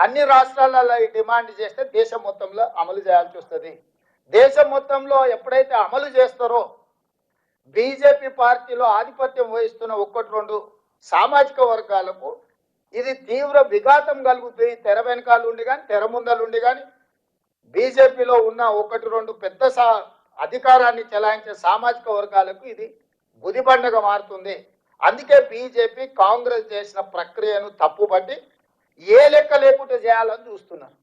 అన్ని రాష్ట్రాలలో ఈ డిమాండ్ చేస్తే దేశం మొత్తంలో అమలు చేయాల్సి వస్తుంది. దేశం మొత్తంలో ఎప్పుడైతే అమలు చేస్తారో బీజేపీ పార్టీలో ఆధిపత్యం వహిస్తున్న ఒకటి రెండు సామాజిక వర్గాలకు ఇది తీవ్ర విఘాతం కలుగుతుంది. తెర వెనకాల ఉండి కానీ తెర ముందలుండి కానీ బీజేపీలో ఉన్న ఒకటి రెండు పెద్ద అధికారాన్ని చెలాయించే సామాజిక వర్గాలకు ఇది గుదిబండగా మారుతుంది. అందుకే బీజేపీ కాంగ్రెస్ చేసిన ప్రక్రియను తప్పుపట్టి ఏ లెక్క లేకుండా చేయాలని చూస్తున్నారు.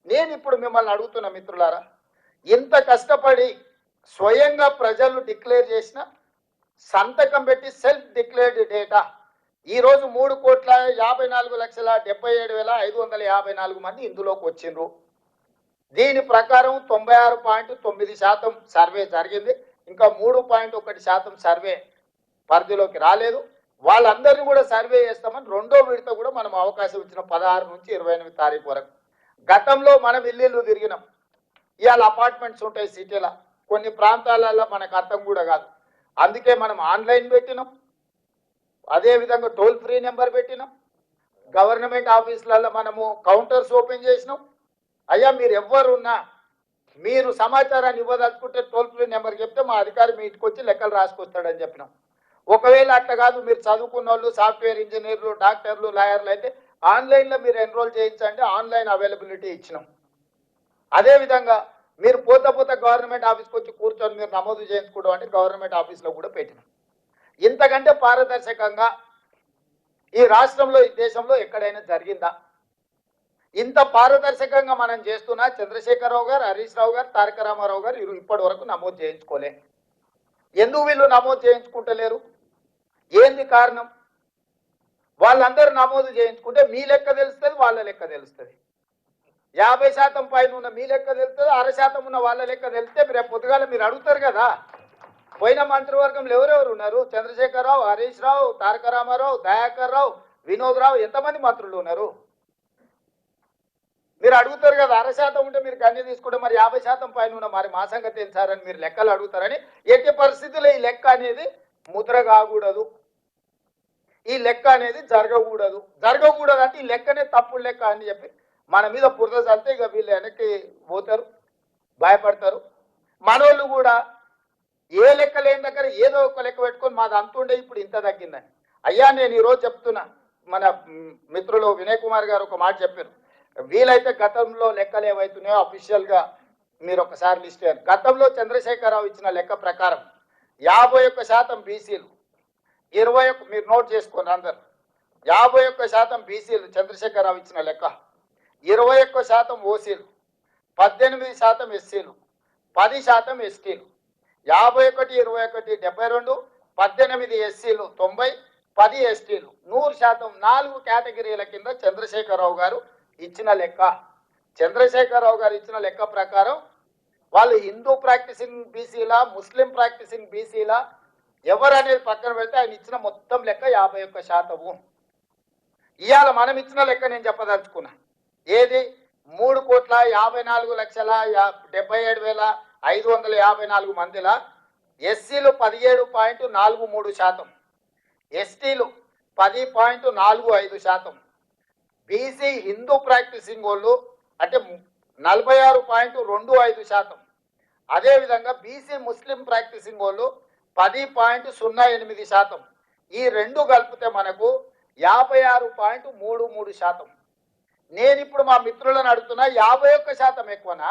నేను ఇప్పుడు మిమ్మల్ని అడుగుతున్న మిత్రులారా, ఇంత కష్టపడి స్వయంగా ప్రజలు డిక్లేర్ చేసిన సంతకం పెట్టి సెల్ఫ్ డిక్లేర్డ్ డేటా ఈరోజు 3,54,77,554 మంది ఇందులోకి వచ్చిండ్రు. దీని ప్రకారం 96.9% సర్వే జరిగింది. ఇంకా 3.1% సర్వే పరిధిలోకి రాలేదు. వాళ్ళందరినీ కూడా సర్వే చేస్తామని రెండో విడత కూడా మనం అవకాశం ఇచ్చిన 16 నుంచి 28 తారీఖు వరకు. గతంలో మనం ఇల్లు తిరిగినాం. ఇవాళ అపార్ట్మెంట్స్ ఉంటాయి సిటీలో, కొన్ని ప్రాంతాలలో మనకు అర్థం కూడా కాదు. అందుకే మనం ఆన్లైన్ పెట్టినాం, అదేవిధంగా టోల్ ఫ్రీ నెంబర్ పెట్టినాం, గవర్నమెంట్ ఆఫీసులలో మనము కౌంటర్స్ ఓపెన్ చేసినాం. అయ్యా మీరు ఎవరున్నా మీరు సమాచారాన్ని ఇవ్వదలుచుకుంటే టోల్ ఫ్రీ నెంబర్ చెప్తే మా అధికారి మీ ఇంటికి వచ్చి లెక్కలు రాసుకొస్తాడని చెప్పినాం. ఒకవేళ అట్లా కాదు, మీరు చదువుకున్న వాళ్ళు, సాఫ్ట్వేర్ ఇంజనీర్లు, డాక్టర్లు, లాయర్లు అయితే ఆన్లైన్లో మీరు ఎన్రోల్ చేయించండి, ఆన్లైన్ అవైలబిలిటీ ఇచ్చినాం. అదేవిధంగా మీరు పోత గవర్నమెంట్ ఆఫీస్కి వచ్చి కూర్చొని మీరు నమోదు చేయించుకోవడం అంటే గవర్నమెంట్ ఆఫీస్లో కూడా పెట్టినాం. ఇంతకంటే పారదర్శకంగా ఈ రాష్ట్రంలో, ఈ దేశంలో ఎక్కడైనా జరిగిందా? ఇంత పారదర్శకంగా మనం చేస్తున్నా చంద్రశేఖరరావు గారు, హరీష్ రావు గారు, తారక రామారావు గారు ఇప్పటి వరకు నమోదు చేయించుకోలే. ఎందుకు వీళ్ళు నమోదు చేయించుకుంటలేరు? ఏంది కారణం? వాళ్ళందరూ నమోదు చేయించుకుంటే మీ లెక్క తెలుస్తుంది, వాళ్ళ లెక్క తెలుస్తుంది. 50% పైన ఉన్న మీ లెక్క తెలుస్తుంది, 6% ఉన్న వాళ్ళ లెక్క తెలిస్తే రేపు పొద్దుగాల మీరు అడుగుతారు కదా, పోయిన మంత్రివర్గంలో ఎవరెవరు ఉన్నారు? చంద్రశేఖరరావు, హరీష్ రావు, తారక రామారావు, దయాకర్ రావు, వినోద్ రావు, ఎంతమంది మంత్రులు ఉన్నారు? మీరు అడుగుతారు కదా. 6% ఉంటే మీరు కన్నీ తీసుకుంటే మరి 50% పైన ఉన్న మరి మా సంగతి ఏం సార్ అని మీరు లెక్కలు అడుగుతారని. ఎట్టి పరిస్థితుల్లో ఈ లెక్క అనేది ముద్ర కాకూడదు, ఈ లెక్క అనేది జరగకూడదు అంటే ఈ లెక్కనే తప్పుడు లెక్క అని చెప్పి మన మీద బురద చల్లితే ఇక వీళ్ళు వెనక్కి పోతారు, భయపడతారు. మనోళ్ళు కూడా ఏ లెక్క లేని దగ్గర ఏదో ఒక లెక్క పెట్టుకొని మాది అంతుండే ఇప్పుడు ఇంత తగ్గిందని. అయ్యా నేను ఈరోజు చెప్తున్నా, మన మిత్రులు వినయ్ కుమార్ గారు ఒక మాట చెప్పారు. వీలైతే గతంలో లెక్కలు ఏవైతున్నాయో అఫీషియల్గా మీరు ఒకసారి లిస్ట్ చేయాలి. గతంలో చంద్రశేఖరరావు ఇచ్చిన లెక్క ప్రకారం 51% బీసీలు, 21 మీరు నోట్ చేసుకోండి అందరు, 51% బీసీలు చంద్రశేఖరరావు ఇచ్చిన లెక్క, 21% ఓసీలు, 18% ఎస్సీలు, 10% ఎస్టీలు, 51, 21, 72, 18 ఎస్సీలు, 90, 10 ఎస్టీలు, 100%. 4 కేటగిరీల కింద చంద్రశేఖరరావు గారు ఇచ్చిన లెక్క. చంద్రశేఖరరావు గారు ఇచ్చిన లెక్క ప్రకారం వాళ్ళు హిందూ ప్రాక్టీసింగ్ బీసీలా, ముస్లిం ప్రాక్టీసింగ్ బీసీలా, ఎవరు అనేది పక్కన పెడితే ఆయన ఇచ్చిన మొత్తం లెక్క 51%. ఇవాళ మనం ఇచ్చిన లెక్క నేను చెప్పదలుచుకున్నా. ఏది? 3,54,77,554 మందిలా ఎస్సీలు 17.43%, ఎస్టీలు 10.45%, బీసీ హిందూ ప్రాక్టీసింగ్ వాళ్ళు అంటే 46.25%, అదేవిధంగా బీసీ ముస్లిం ప్రాక్టీసింగ్ వాళ్ళు 10.08%. ఈ రెండు కలిపితే మనకు 56.33%. నేను ఇప్పుడు మా మిత్రులను అడుగుతున్నా, 51% ఎక్కువనా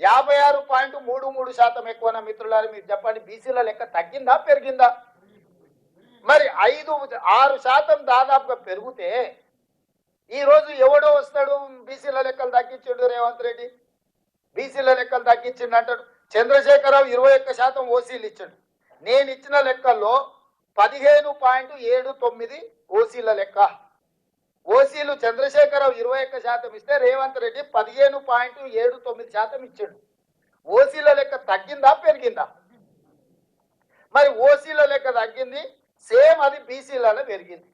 56.33% ఎక్కువనా? మిత్రులారు మీరు చెప్పండి, బీసీల లెక్క తగ్గిందా పెరిగిందా? మరి 5-6% దాదాపుగా పెరిగితే ఈరోజు ఎవడో వస్తాడు బీసీల లెక్కలు తగ్గించాడు రేవంత్ రెడ్డి, బీసీల లెక్కలు తగ్గించిండు అంటాడు. చంద్రశేఖరరావు 21% ఓసీలు ఇచ్చాడు. నేను ఇచ్చిన లెక్కల్లో 15.79 ఓసీల లెక్క. ఓసీలు చంద్రశేఖరరావు 21% ఇస్తే రేవంత్ రెడ్డి 15.79% ఇచ్చాడు. ఓసీల లెక్క తగ్గిందా పెరిగిందా? మరి ఓసీల లెక్క తగ్గింది, సేమ్ అది బీసీలలో పెరిగింది.